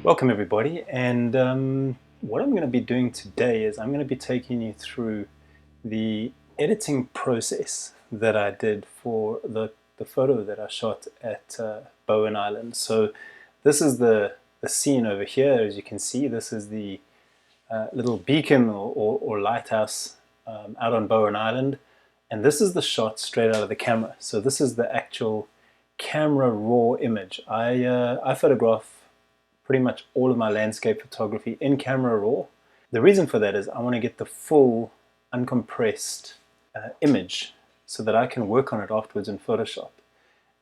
Welcome everybody, and what I'm going to be doing today is I'm going to be taking you through the editing process that I did for the photo that I shot at Bowen Island. So this is the scene over here. As you can see, this is the little beacon or lighthouse out on Bowen Island, and this is the shot straight out of the camera. So this is the actual camera raw image. I photograph pretty much all of my landscape photography in camera raw. The reason for that is I want to get the full uncompressed image so that I can work on it afterwards in Photoshop.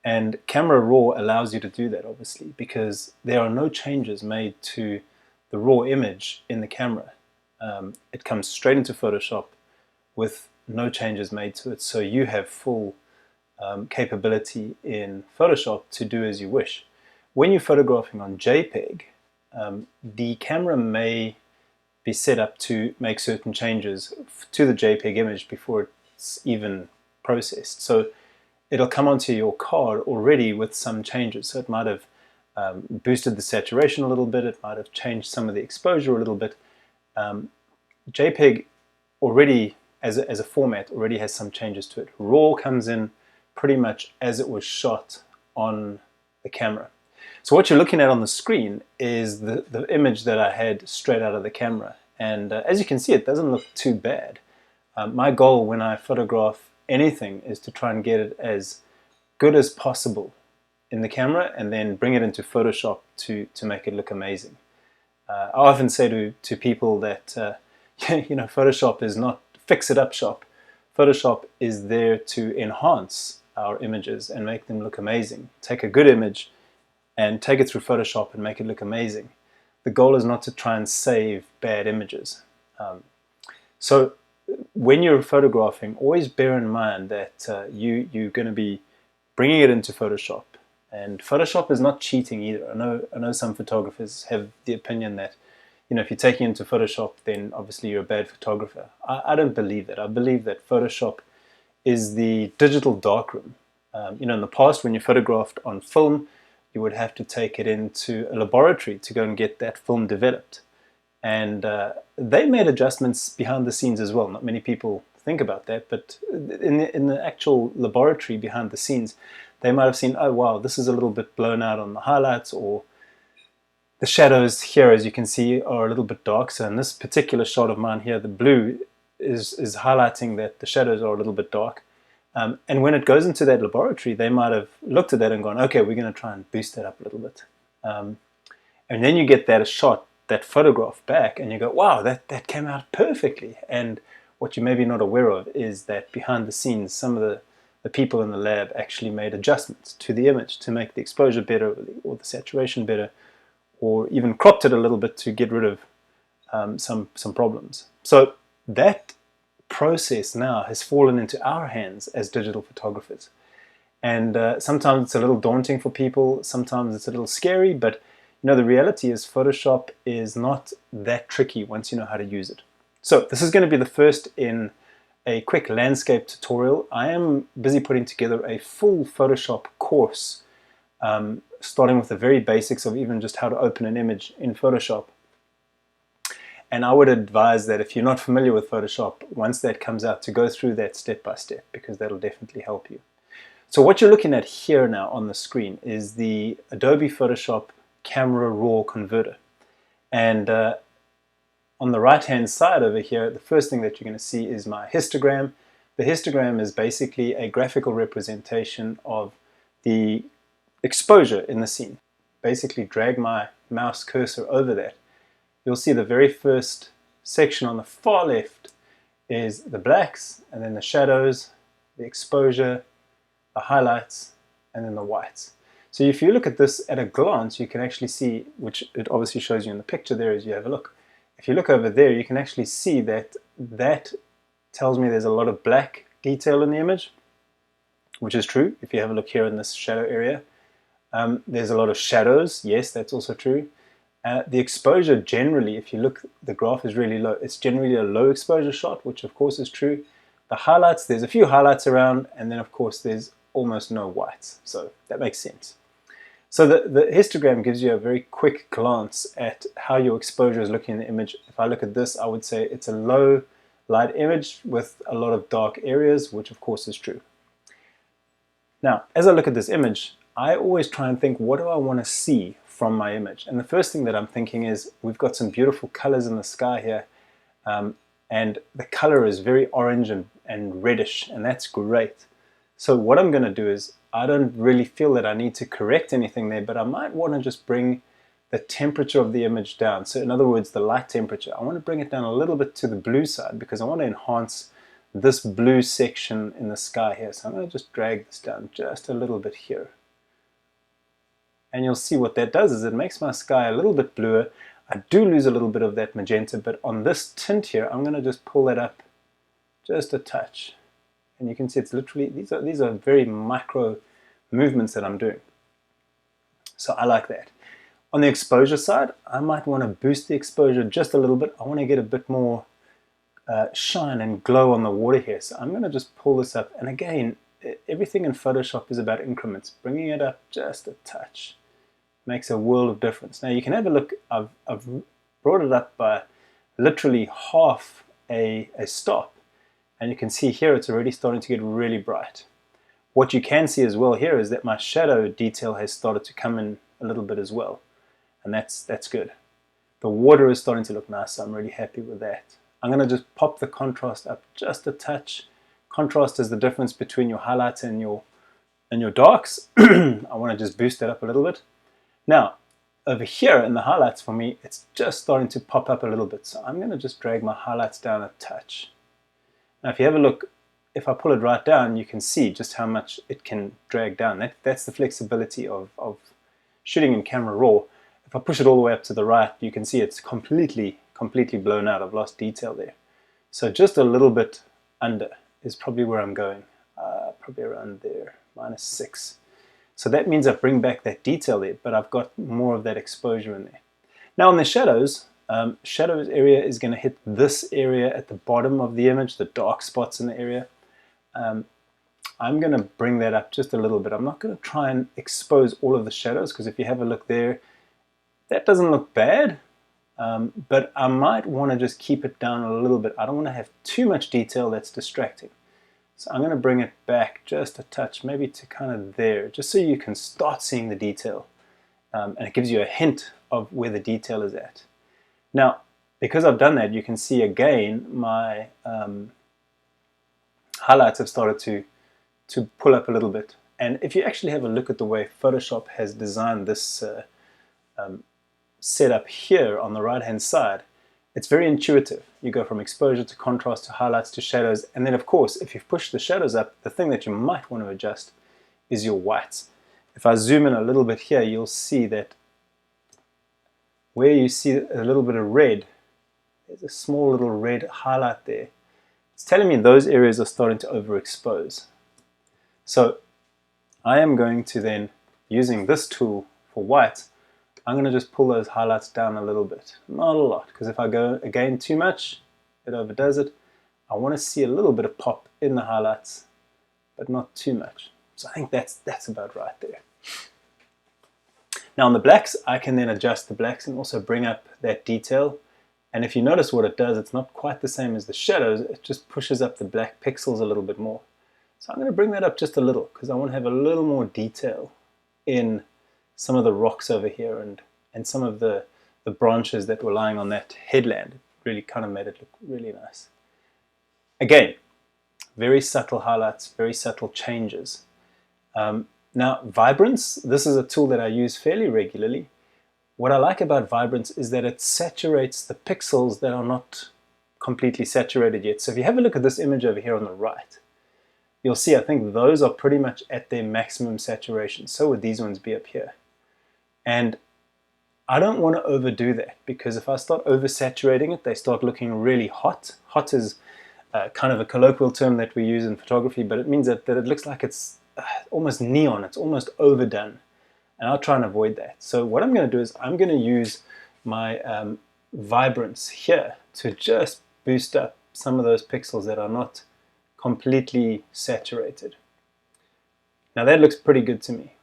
And camera raw allows you to do that, obviously, because there are no changes made to the raw image in the camera. It comes straight into Photoshop with no changes made to it, so you have full capability in Photoshop to do as you wish. When you're photographing on JPEG, the camera may be set up to make certain changes to the JPEG image before it's even processed. So it'll come onto your card already with some changes. So it might have boosted the saturation a little bit, it might have changed some of the exposure a little bit. JPEG already, as a format, already has some changes to it. RAW comes in pretty much as it was shot on the camera. So what you're looking at on the screen is the image that I had straight out of the camera. And as you can see, it doesn't look too bad. My goal when I photograph anything is to try and get it as good as possible in the camera and then bring it into Photoshop to make it look amazing. I often say to people that Photoshop is not fix-it-up shop. Photoshop is there to enhance our images and make them look amazing. Take a good image and take it through Photoshop and make it look amazing. The goal is not to try and save bad images. So when you're photographing, always bear in mind that you're going to be bringing it into Photoshop. And Photoshop is not cheating either. I know some photographers have the opinion that if you're taking it into Photoshop, then obviously you're a bad photographer. I don't believe that. I believe that Photoshop is the digital darkroom. In the past, when you photographed on film, you would have to take it into a laboratory to go and get that film developed. And they made adjustments behind the scenes as well. Not many people think about that, but in the actual laboratory behind the scenes, they might have seen, oh wow, this is a little bit blown out on the highlights, or the shadows here, as you can see, are a little bit dark. So in this particular shot of mine here, the blue is highlighting that the shadows are a little bit dark. And when it goes into that laboratory, they might have looked at that and gone, okay, we're going to try and boost that up a little bit. And then you get that shot, that photograph back, and you go, wow, that came out perfectly. And what you may be not aware of is that behind the scenes, some of the people in the lab actually made adjustments to the image to make the exposure better or the saturation better, or even cropped it a little bit to get rid of some problems. So that process now has fallen into our hands as digital photographers. And sometimes it's a little daunting for people, sometimes it's a little scary, but the reality is Photoshop is not that tricky once you know how to use it. So this is going to be the first in a quick landscape tutorial. I am busy putting together a full Photoshop course, starting with the very basics of even just how to open an image in Photoshop. And I would advise that if you're not familiar with Photoshop, once that comes out, to go through that step by step, because that'll definitely help you. So what you're looking at here now on the screen is the Adobe Photoshop Camera Raw Converter. And on the right-hand side over here, the first thing that you're going to see is my histogram. The histogram is basically a graphical representation of the exposure in the scene. Basically drag my mouse cursor over that. You'll see the very first section on the far left is the blacks, and then the shadows, the exposure, the highlights, and then the whites. So if you look at this at a glance, you can actually see, which it obviously shows you in the picture there as you have a look. If you look over there, you can actually see that that tells me there's a lot of black detail in the image, which is true. If you have a look here in this shadow area, there's a lot of shadows. Yes, that's also true. The exposure generally, if you look, the graph is really low. It's generally a low exposure shot, which of course is true. The highlights, there's a few highlights around, and then of course there's almost no whites. So that makes sense. So the histogram gives you a very quick glance at how your exposure is looking in the image. If I look at this, I would say it's a low light image with a lot of dark areas, which of course is true. Now, as I look at this image, I always try and think, what do I want to see from my image? And the first thing that I'm thinking is, we've got some beautiful colors in the sky here, and the color is very orange and reddish, and that's great. So what I'm going to do is, I don't really feel that I need to correct anything there, but I might want to just bring the temperature of the image down. So in other words, the light temperature, I want to bring it down a little bit to the blue side because I want to enhance this blue section in the sky here. So I'm going to just drag this down just a little bit here. And you'll see what that does is it makes my sky a little bit bluer. I do lose a little bit of that magenta, but on this tint here, I'm going to just pull that up just a touch. And you can see it's literally, these are very micro movements that I'm doing. So I like that. On the exposure side, I might want to boost the exposure just a little bit. I want to get a bit more shine and glow on the water here. So I'm going to just pull this up. And again, everything in Photoshop is about increments. Bringing it up just a touch makes a world of difference. Now you can have a look. I've brought it up by literally half a stop. And you can see here it's already starting to get really bright. What you can see as well here is that my shadow detail has started to come in a little bit as well. And that's good. The water is starting to look nice, so I'm really happy with that. I'm going to just pop the contrast up just a touch. Contrast is the difference between your highlights and your darks. I want to just boost that up a little bit. Now, over here in the highlights for me, it's just starting to pop up a little bit. So I'm going to just drag my highlights down a touch. Now, if you have a look, if I pull it right down, you can see just how much it can drag down. That's the flexibility of shooting in camera raw. If I push it all the way up to the right, you can see it's completely blown out. I've lost detail there. So just a little bit under is probably where I'm going. Probably around there, -6. So that means I bring back that detail there, but I've got more of that exposure in there. Now on the shadows, shadows area is going to hit this area at the bottom of the image, the dark spots in the area. I'm going to bring that up just a little bit. I'm not going to try and expose all of the shadows because if you have a look there, that doesn't look bad, but I might want to just keep it down a little bit. I don't want to have too much detail that's distracting. So I'm going to bring it back just a touch, maybe to kind of there, just so you can start seeing the detail. And it gives you a hint of where the detail is at. Now, because I've done that, you can see again my highlights have started to pull up a little bit. And if you actually have a look at the way Photoshop has designed this setup here on the right hand side, it's very intuitive. You go from exposure to contrast to highlights to shadows, and then of course if you've pushed the shadows up, the thing that you might want to adjust is your whites. If I zoom in a little bit here, you'll see that where you see a little bit of red, there's a small little red highlight there. It's telling me those areas are starting to overexpose. So I am going to then, using this tool for white, I'm going to just pull those highlights down a little bit. Not a lot, because if I go again too much, it overdoes it. I want to see a little bit of pop in the highlights, but not too much. So I think that's about right there. Now on the blacks, I can then adjust the blacks and also bring up that detail. And if you notice what it does, it's not quite the same as the shadows. It just pushes up the black pixels a little bit more. So I'm going to bring that up just a little because I want to have a little more detail in some of the rocks over here and some of the branches that were lying on that headland. It really kind of made it look really nice. Again, very subtle highlights, very subtle changes. Now, vibrance, this is a tool that I use fairly regularly. What I like about vibrance is that it saturates the pixels that are not completely saturated yet. So if you have a look at this image over here on the right, you'll see I think those are pretty much at their maximum saturation. So would these ones be up here. And I don't want to overdo that because if I start oversaturating it, they start looking really hot. Hot is kind of a colloquial term that we use in photography, but it means that it looks like it's almost neon, it's almost overdone. And I'll try and avoid that. So what I'm going to do is I'm going to use my vibrance here to just boost up some of those pixels that are not completely saturated. Now that looks pretty good to me.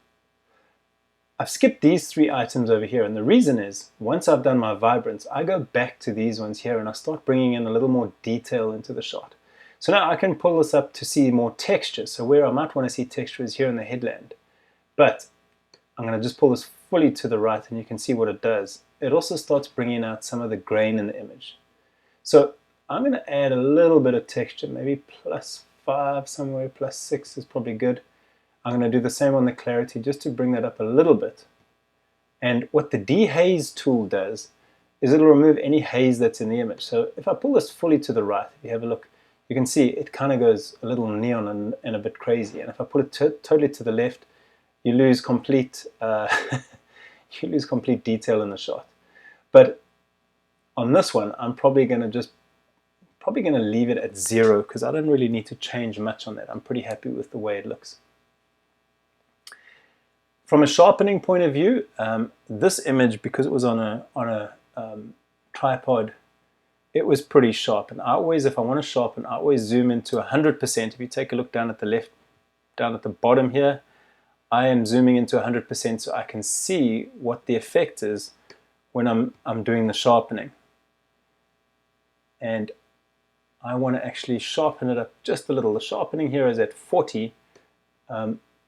I've skipped these 3 items over here, and the reason is, once I've done my vibrance, I go back to these ones here and I start bringing in a little more detail into the shot. So now I can pull this up to see more texture. So where I might want to see texture is here in the headland. But I'm going to just pull this fully to the right and you can see what it does. It also starts bringing out some of the grain in the image. So I'm going to add a little bit of texture, maybe +5 somewhere, +6 is probably good. I'm going to do the same on the clarity just to bring that up a little bit. And what the dehaze tool does is it'll remove any haze that's in the image. So if I pull this fully to the right, if you have a look, you can see it kind of goes a little neon and a bit crazy. And if I put it totally to the left, you lose complete you lose complete detail in the shot. But on this one, I'm probably going to leave it at 0 because I don't really need to change much on that. I'm pretty happy with the way it looks. From a sharpening point of view, this image, because it was on a tripod, it was pretty sharp. And I always, if I want to sharpen, I always zoom into 100%. If you take a look down at the left, down at the bottom here, I am zooming into 100% so I can see what the effect is when I'm doing the sharpening. And I want to actually sharpen it up just a little. The sharpening here is at 40.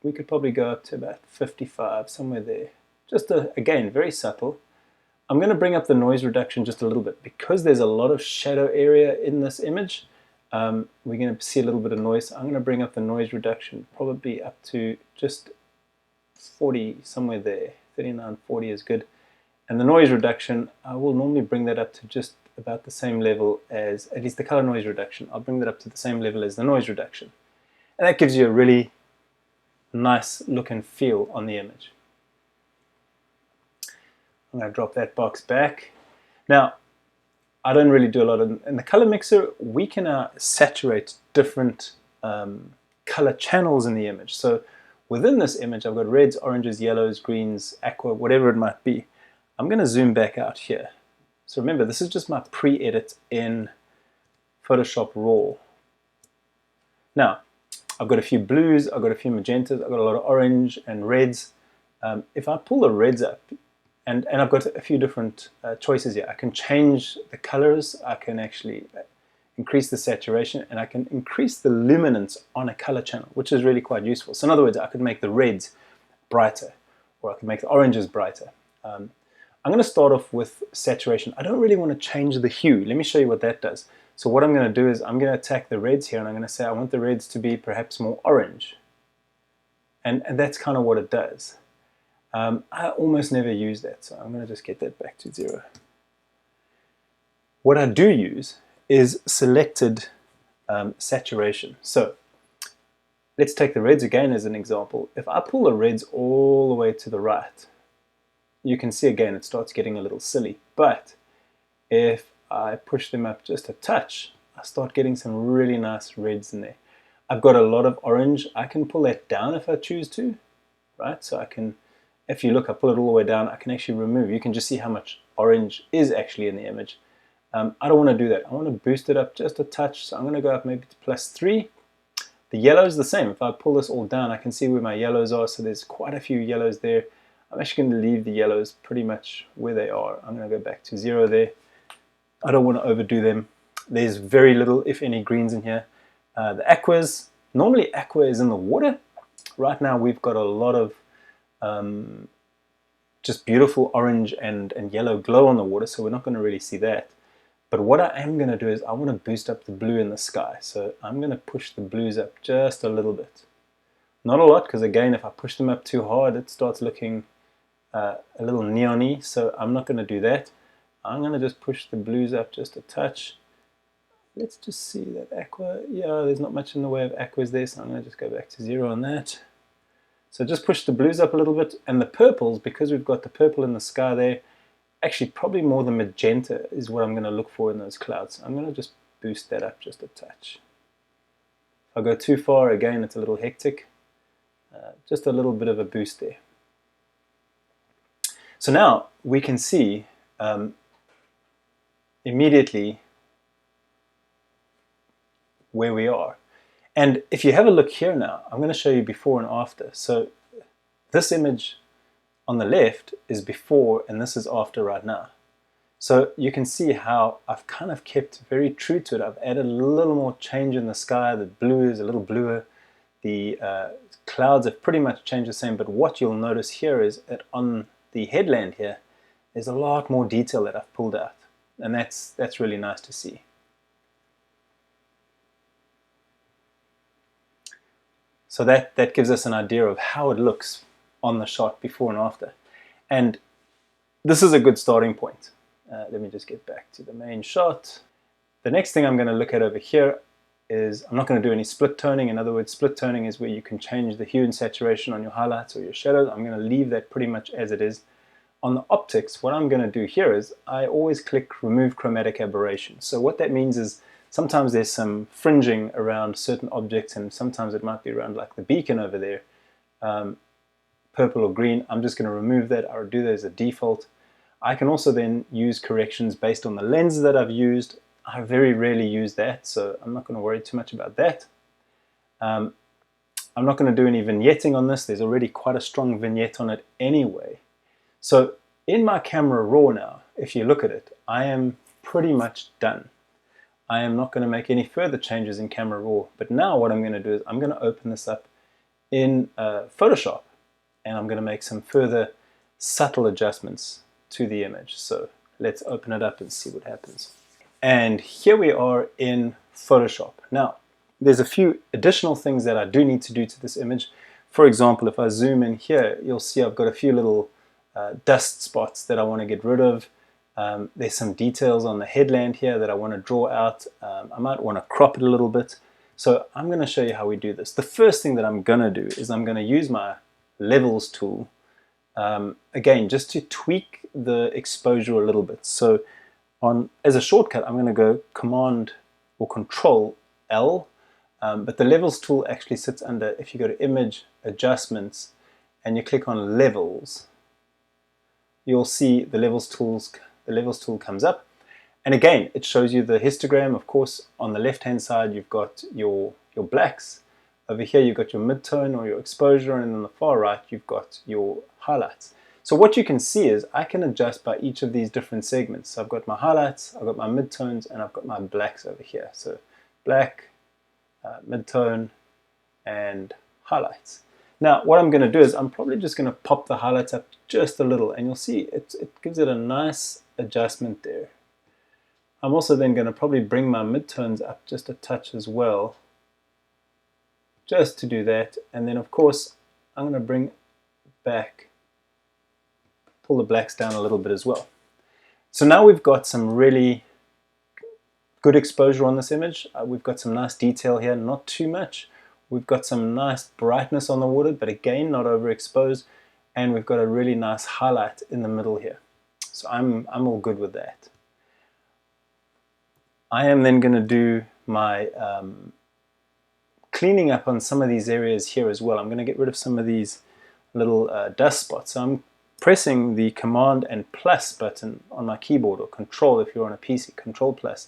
We could probably go up to about 55, somewhere there. Just again, very subtle. I'm going to bring up the noise reduction just a little bit because there's a lot of shadow area in this image. We're going to see a little bit of noise. I'm going to bring up the noise reduction probably up to just 40, somewhere there. 39, 40 is good. And the noise reduction, I will normally bring that up to just about the same level as, at least the color noise reduction, I'll bring that up to the same level as the noise reduction. And that gives you a really nice look and feel on the image. I'm going to drop that box back. Now, I don't really do a lot of, in the color mixer, we can saturate different color channels in the image. So within this image, I've got reds, oranges, yellows, greens, aqua, whatever it might be. I'm going to zoom back out here. So remember, this is just my pre-edit in Photoshop RAW. Now, I've got a few blues, I've got a few magentas, I've got a lot of orange and reds. If I pull the reds up, and I've got a few different choices here. I can change the colors, I can actually increase the saturation, and I can increase the luminance on a color channel, which is really quite useful. So in other words, I could make the reds brighter, or I could make the oranges brighter. I'm going to start off with saturation. I don't really want to change the hue. Let me show you what that does. So what I'm going to do is I'm going to attack the reds here, and I'm going to say I want the reds to be perhaps more orange. And that's kind of what it does. I almost never use that, so I'm going to just get that back to 0. What I do use is selected saturation. So let's take the reds again as an example. If I pull the reds all the way to the right, you can see again it starts getting a little silly. But if I push them up just a touch, I start getting some really nice reds in there. I've got a lot of orange. I can pull that down if I choose to, right? So I can, if you look, I pull it all the way down, I can actually remove. You can just see how much orange is actually in the image. I don't want to do that. I want to boost it up just a touch. So I'm going to go up maybe to +3. The yellow is the same. If I pull this all down, I can see where my yellows are. So there's quite a few yellows there. I'm actually going to leave the yellows pretty much where they are. I'm going to go back to 0 there. I don't want to overdo them. There's very little, if any, greens in here. The aquas, normally aqua is in the water. Right now we've got a lot of just beautiful orange and yellow glow on the water, so we're not going to really see that. But what I am going to do is I want to boost up the blue in the sky. So I'm going to push the blues up just a little bit. Not a lot, because again, if I push them up too hard, it starts looking a little neon-y, so I'm not going to do that. I'm going to just push the blues up just a touch. Let's just see that aqua. Yeah, there's not much in the way of aquas there, so I'm going to just go back to 0 on that. So just push the blues up a little bit, and the purples, because we've got the purple in the sky there, actually probably more the magenta is what I'm going to look for in those clouds. I'm going to just boost that up just a touch. If I go too far, again, it's a little hectic. Just a little bit of a boost there. So now we can see immediately where we are. And if you have a look here now, I'm going to show you before and after. So this image on the left is before, and this is after right now. So you can see how I've kind of kept very true to it. I've added a little more change in the sky. The blue is a little bluer. The clouds have pretty much changed the same, but what you'll notice here is that on the headland here, there's a lot more detail that I've pulled out, and that's really nice to see. So that gives us an idea of how it looks on the shot before and after. And this is a good starting point. Let me just get back to the main shot. The next thing I'm going to look at over here is I'm not going to do any split toning. In other words, split toning is where you can change the hue and saturation on your highlights or your shadows. I'm going to leave that pretty much as it is. On the optics, what I'm going to do here is I always click remove chromatic aberration. So what that means is sometimes there's some fringing around certain objects, and sometimes it might be around like the beacon over there, purple or green. I'm just going to remove that. I'll do that as a default. I can also then use corrections based on the lens that I've used. I very rarely use that, so I'm not going to worry too much about that. I'm not going to do any vignetting on this. There's already quite a strong vignette on it anyway. So in my camera raw now, if you look at it, I am pretty much done. I am not going to make any further changes in camera raw, but now what I'm going to do is I'm going to open this up in Photoshop, and I'm going to make some further subtle adjustments to the image. So let's open it up and see what happens. And here we are in Photoshop. Now, there's a few additional things that I do need to do to this image. For example, if I zoom in here, you'll see I've got a few little dust spots that I want to get rid of. There's some details on the headland here that I want to draw out. I might want to crop it a little bit. So I'm going to show you how we do this. The first thing that I'm going to do is I'm going to use my levels tool, again, just to tweak the exposure a little bit. So as a shortcut, I'm going to go Command or Control L, but the levels tool actually sits under, if you go to Image, Adjustments, and you click on Levels, you'll see the levels tool comes up. And again, it shows you the histogram. Of course, on the left-hand side, you've got your blacks. Over here, you've got your mid-tone or your exposure, and on the far right, you've got your highlights. So what you can see is I can adjust by each of these different segments. So I've got my highlights, I've got my mid-tones, and I've got my blacks over here. So black, mid-tone, and highlights. Now, what I'm going to do is I'm probably just going to pop the highlights up just a little, and you'll see it gives it a nice adjustment there. I'm also then going to probably bring my mid-tones up just a touch as well, just to do that. And then, of course, I'm going to bring back, pull the blacks down a little bit as well. So now we've got some really good exposure on this image. We've got some nice detail here, not too much. We've got some nice brightness on the water, but again, not overexposed. And we've got a really nice highlight in the middle here. So I'm all good with that. I am then going to do my cleaning up on some of these areas here as well. I'm going to get rid of some of these little dust spots. So I'm pressing the Command and plus button on my keyboard, or Control if you're on a PC, Control plus.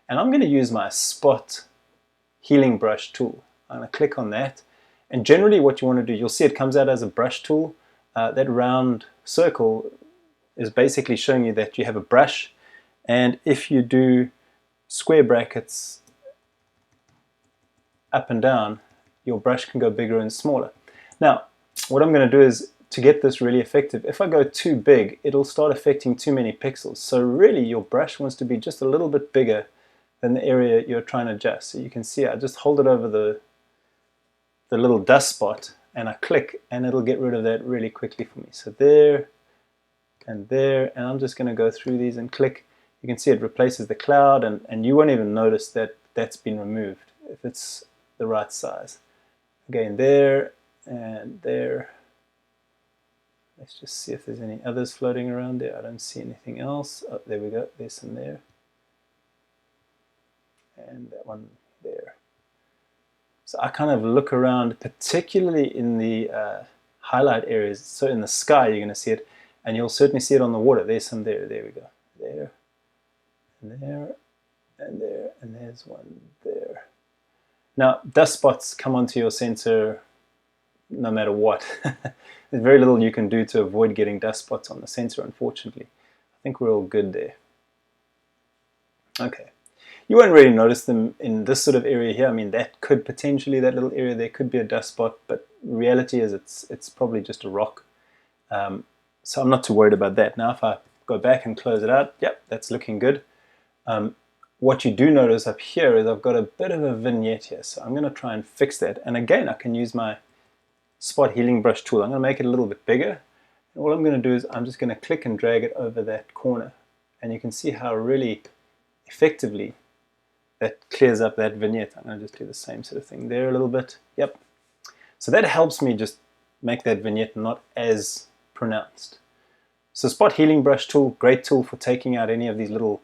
And I'm going to use my spot healing brush tool. I'm going to click on that. And generally what you want to do, you'll see it comes out as a brush tool. That round circle is basically showing you that you have a brush. And if you do square brackets up and down, your brush can go bigger and smaller. Now, what I'm going to do is, to get this really effective, if I go too big, it'll start affecting too many pixels. So really, your brush wants to be just a little bit bigger than the area you're trying to adjust. So you can see I just hold it over the little dust spot, and I click, and it'll get rid of that really quickly for me. So there, and I'm just going to go through these and click. You can see it replaces the cloud, and you won't even notice that that's been removed if it's the right size. Again, there and there. Let's just see if there's any others floating around there. I don't see anything else. Oh, there we go. There's some there. And that one there. So I kind of look around, particularly in the highlight areas. So in the sky, you're going to see it, and you'll certainly see it on the water. There's some there. There we go. There, and there, and there, and there's one there. Now, dust spots come onto your sensor no matter what. there's very little you can do to avoid getting dust spots on the sensor, unfortunately. I think we're all good there. Okay. You won't really notice them in this sort of area here. I mean, that could potentially, that little area there could be a dust spot, but reality is it's probably just a rock. So I'm not too worried about that. Now if I go back and close it out, yep, that's looking good. What you do notice up here is I've got a bit of a vignette here, so I'm going to try and fix that. And again, I can use my spot healing brush tool. I'm going to make it a little bit bigger. And all I'm going to do is I'm just going to click and drag it over that corner. And you can see how really effectively that clears up that vignette. I'm going to just do the same sort of thing there a little bit. Yep. So that helps me just make that vignette not as pronounced. So spot healing brush tool, great tool for taking out any of these little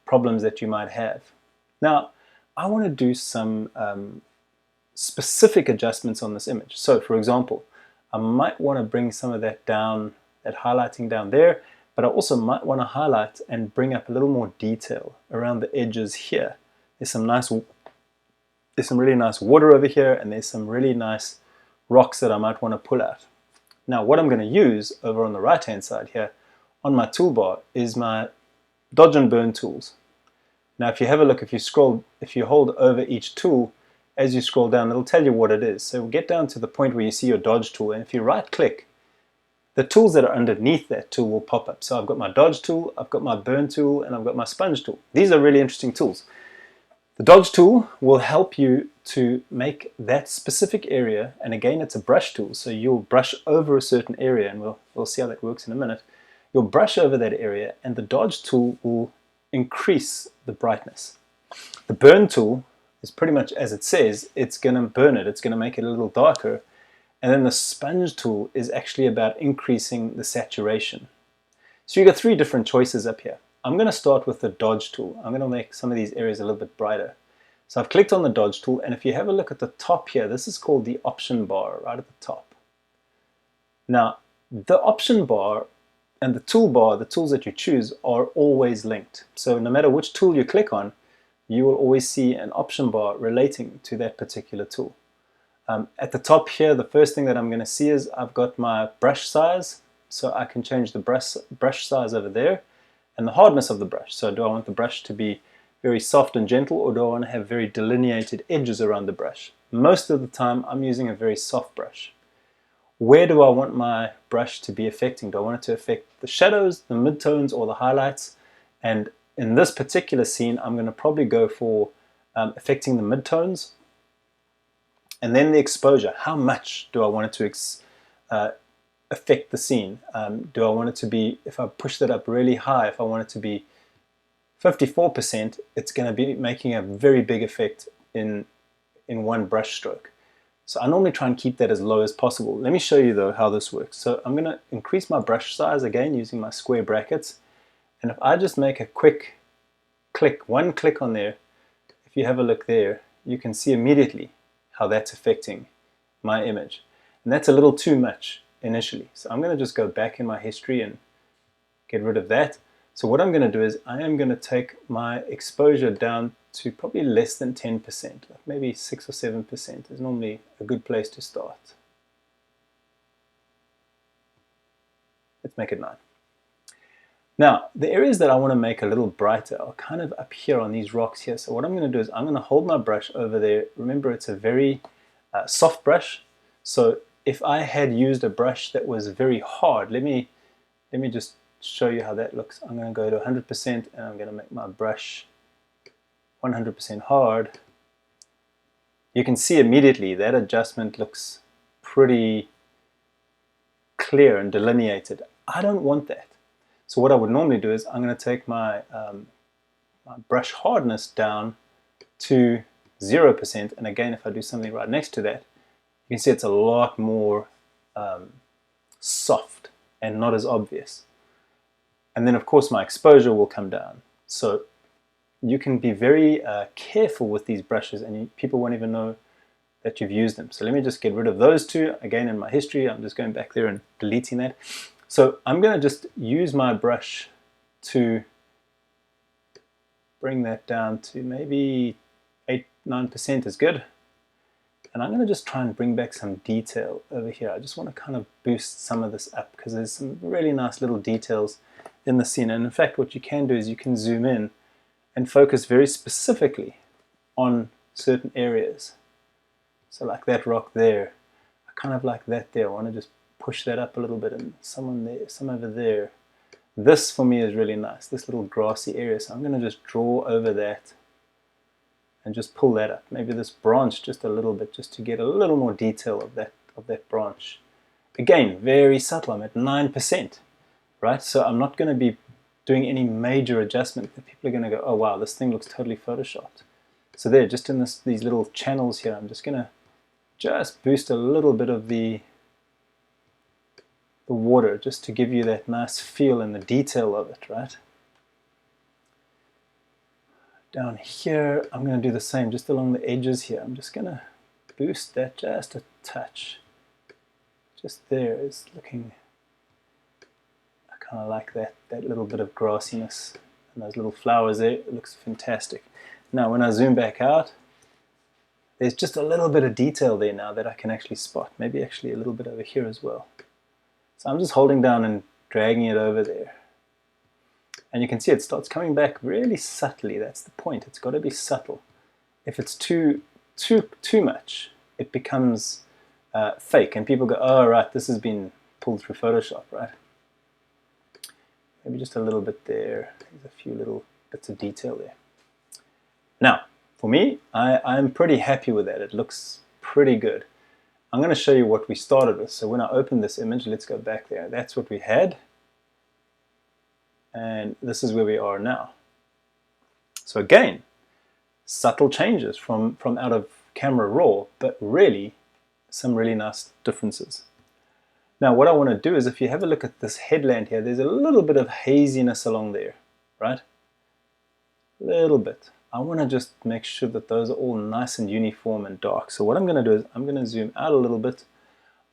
problems that you might have. Now, I want to do some specific adjustments on this image. So for example, I might want to bring some of that down, that highlighting down there, but I also might want to highlight and bring up a little more detail around the edges here. There's some really nice water over here, and there's some really nice rocks that I might want to pull out. Now what I'm going to use over on the right hand side here on my toolbar is my dodge and burn tools. Now if you have a look, if you hold over each tool, as you scroll down, it'll tell you what it is. So we'll get down to the point where you see your dodge tool, and if you right click, the tools that are underneath that tool will pop up. So I've got my dodge tool, I've got my burn tool, and I've got my sponge tool. These are really interesting tools. The dodge tool will help you to make that specific area, and again it's a brush tool, so you'll brush over a certain area, and we'll see how that works in a minute. You'll brush over that area, and the dodge tool will increase the brightness. The burn tool is pretty much as it says, it's going to burn it, it's going to make it a little darker. And then the sponge tool is actually about increasing the saturation. So you've got three different choices up here. I'm going to start with the dodge tool. I'm going to make some of these areas a little bit brighter. So I've clicked on the dodge tool, and if you have a look at the top here, this is called the option bar right at the top. Now the option bar and the toolbar, the tools that you choose, are always linked. So no matter which tool you click on, you will always see an option bar relating to that particular tool. At the top here, the first thing that I'm going to see is I've got my brush size, so I can change the brush size over there, and the hardness of the brush. So do I want the brush to be very soft and gentle, or do I want to have very delineated edges around the brush? Most of the time I'm using a very soft brush. Where do I want my brush to be affecting? Do I want it to affect the shadows, the midtones, or the highlights? And in this particular scene, I'm going to probably go for affecting the midtones. And then the exposure. How much do I want it to affect the scene? Do I want it to be, if I push that up really high, if I want it to be 54%, it's going to be making a very big effect in one brush stroke. So I normally try and keep that as low as possible. Let me show you though how this works. So I'm going to increase my brush size again using my square brackets. And if I just make a quick click, one click on there, if you have a look there, you can see immediately how that's affecting my image. And that's a little too much initially. So I'm going to just go back in my history and get rid of that. So what I'm going to do is I am going to take my exposure down to probably less than 10%, like maybe 6 or 7% is normally a good place to start. Let's make it 9. Now, the areas that I want to make a little brighter are kind of up here on these rocks here. So what I'm going to do is I'm going to hold my brush over there. Remember, it's a very soft brush. So if I had used a brush that was very hard, let me just show you how that looks. I'm going to go to 100% and I'm going to make my brush 100% hard. You can see immediately that adjustment looks pretty clear and delineated. I don't want that. So what I would normally do is I'm going to take my, my brush hardness down to 0%, and again if I do something right next to that, you can see it's a lot more soft and not as obvious. And then of course my exposure will come down. So you can be very careful with these brushes, and people won't even know that you've used them. So let me just get rid of those two. Again, in my history, I'm just going back there and deleting that. So I'm going to just use my brush to bring that down to maybe 8-9% is good. And I'm going to just try and bring back some detail over here. I just want to kind of boost some of this up because there's some really nice little details in the scene. And in fact, what you can do is you can zoom in and focus very specifically on certain areas. So like that rock there, I kind of like that there. I want to just push that up a little bit, and some there, some over there. This for me is really nice, this little grassy area. So I'm going to just draw over that and just pull that up. Maybe this branch just a little bit, just to get a little more detail of that branch. Again, very subtle. I'm at 9%, right? So I'm not going to be doing any major adjustment that people are going to go, oh wow, this thing looks totally photoshopped. So there, just in these little channels here, I'm just going to just boost a little bit of the water, just to give you that nice feel and the detail of it, right? Down here, I'm going to do the same, just along the edges here. I'm just going to boost that just a touch. Just there is looking, I kind of like that little bit of grassiness and those little flowers there. It looks fantastic. Now when I zoom back out, there's just a little bit of detail there now that I can actually spot. Maybe actually a little bit over here as well. So I'm just holding down and dragging it over there. And you can see it starts coming back really subtly. That's the point. It's got to be subtle. If it's too much, it becomes fake, and people go, oh right, this has been pulled through Photoshop, right? Maybe just a little bit there. There's a few little bits of detail there. Now, for me, I'm pretty happy with that. It looks pretty good. I'm going to show you what we started with. So when I opened this image, let's go back there. That's what we had. And this is where we are now. So again, subtle changes from out of camera raw, but really some really nice differences. Now what I want to do is, if you have a look at this headland here, there's a little bit of haziness along there, right? A little bit. I want to just make sure that those are all nice and uniform and dark. So what I'm going to do is I'm going to zoom out a little bit.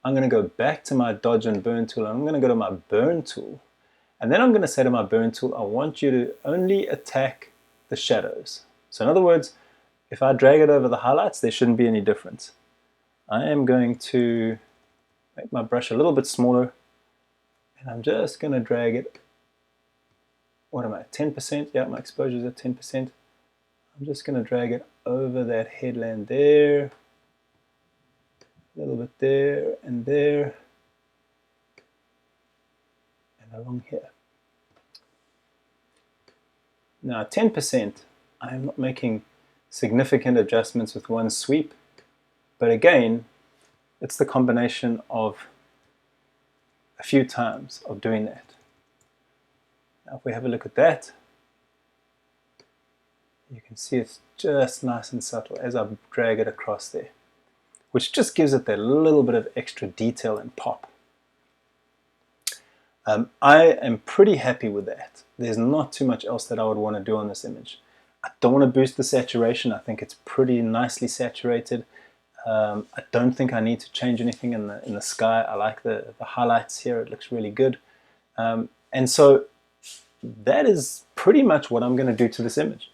I'm going to go back to my dodge and burn tool. I'm going to go to my burn tool. And then I'm going to say to my burn tool, I want you to only attack the shadows. So in other words, if I drag it over the highlights, there shouldn't be any difference. I am going to make my brush a little bit smaller, and I'm just going to drag it, what am I, 10%? Yeah, my exposure is at 10%. I'm just going to drag it over that headland there, a little bit there, and along here. Now 10%, I'm not making significant adjustments with one sweep, but again, it's the combination of a few times of doing that. Now if we have a look at that, you can see it's just nice and subtle as I drag it across there, which just gives it that little bit of extra detail and pop. I am pretty happy with that. There's not too much else that I would want to do on this image. I don't want to boost the saturation. I think it's pretty nicely saturated. I don't think I need to change anything in the sky. I like the highlights here. It looks really good. And so that is pretty much what I'm going to do to this image.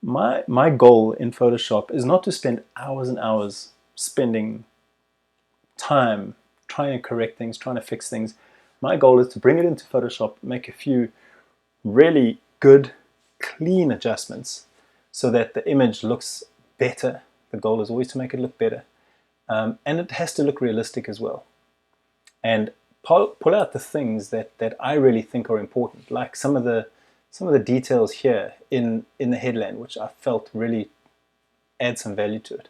My goal in Photoshop is not to spend hours and hours spending time trying to correct things, trying to fix things. My goal is to bring it into Photoshop, make a few really good, clean adjustments so that the image looks better. The goal is always to make it look better. And it has to look realistic as well. And pull out the things that I really think are important, like some of the details here in the headland, which I felt really add some value to it.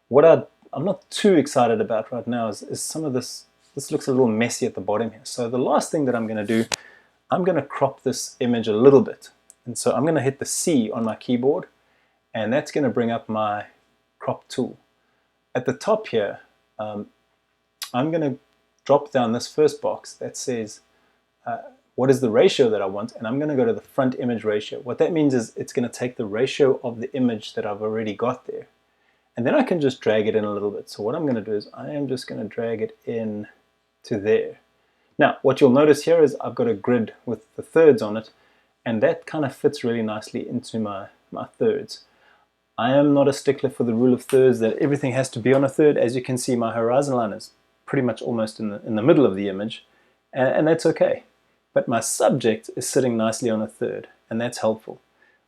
What I'm not too excited about right now is some of this. This looks a little messy at the bottom here. So the last thing that I'm going to do, I'm going to crop this image a little bit. And so I'm going to hit the C on my keyboard, and that's going to bring up my crop tool. At the top here, I'm going to drop down this first box that says what is the ratio that I want, and I'm going to go to the front image ratio. What that means is it's going to take the ratio of the image that I've already got there. And then I can just drag it in a little bit. So what I'm going to do is I am just going to drag it in to there. Now what you'll notice here is I've got a grid with the thirds on it, and that kind of fits really nicely into my thirds. I am not a stickler for the rule of thirds, that everything has to be on a third. As you can see, my horizon line is pretty much almost in the middle of the image, and that's okay. But my subject is sitting nicely on a third, and that's helpful.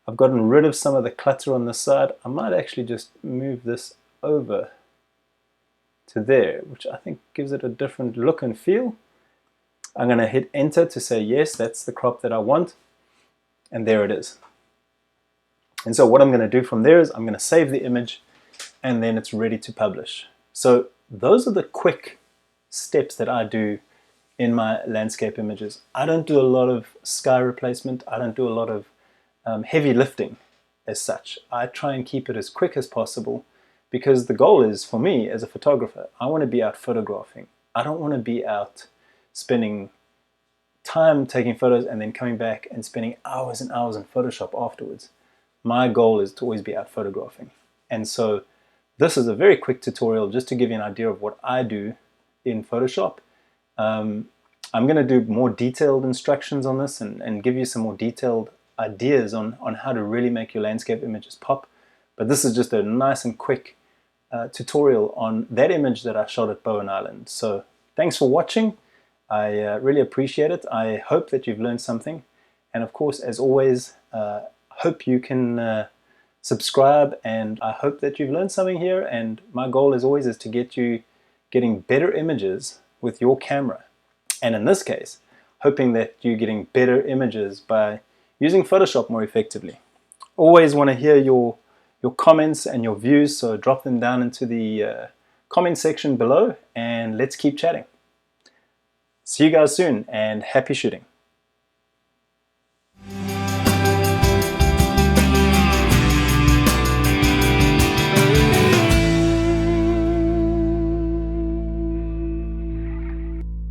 I've gotten rid of some of the clutter on this side. I might actually just move this over to there, which I think gives it a different look and feel. I'm going to hit enter to say yes, that's the crop that I want, and there it is. And so what I'm going to do from there is I'm going to save the image, and then it's ready to publish. So those are the quick steps that I do in my landscape images. I don't do a lot of sky replacement. I don't do a lot of heavy lifting as such. I try and keep it as quick as possible, because the goal is, for me as a photographer, I want to be out photographing. I don't want to be out spending time taking photos and then coming back and spending hours and hours in Photoshop afterwards. My goal is to always be out photographing. And so this is a very quick tutorial just to give you an idea of what I do in Photoshop. I'm going to do more detailed instructions on this and give you some more detailed ideas on how to really make your landscape images pop. But this is just a nice and quick tutorial on that image that I shot at Bowen Island. So thanks for watching. I really appreciate it. I hope that you've learned something. And of course, as always, hope you can subscribe, and I hope that you've learned something here. And my goal as always is to get you getting better images with your camera. And in this case, hoping that you're getting better images by using Photoshop more effectively. Always want to hear your comments and your views, so drop them down into the comment section below, and let's keep chatting. See you guys soon, and happy shooting.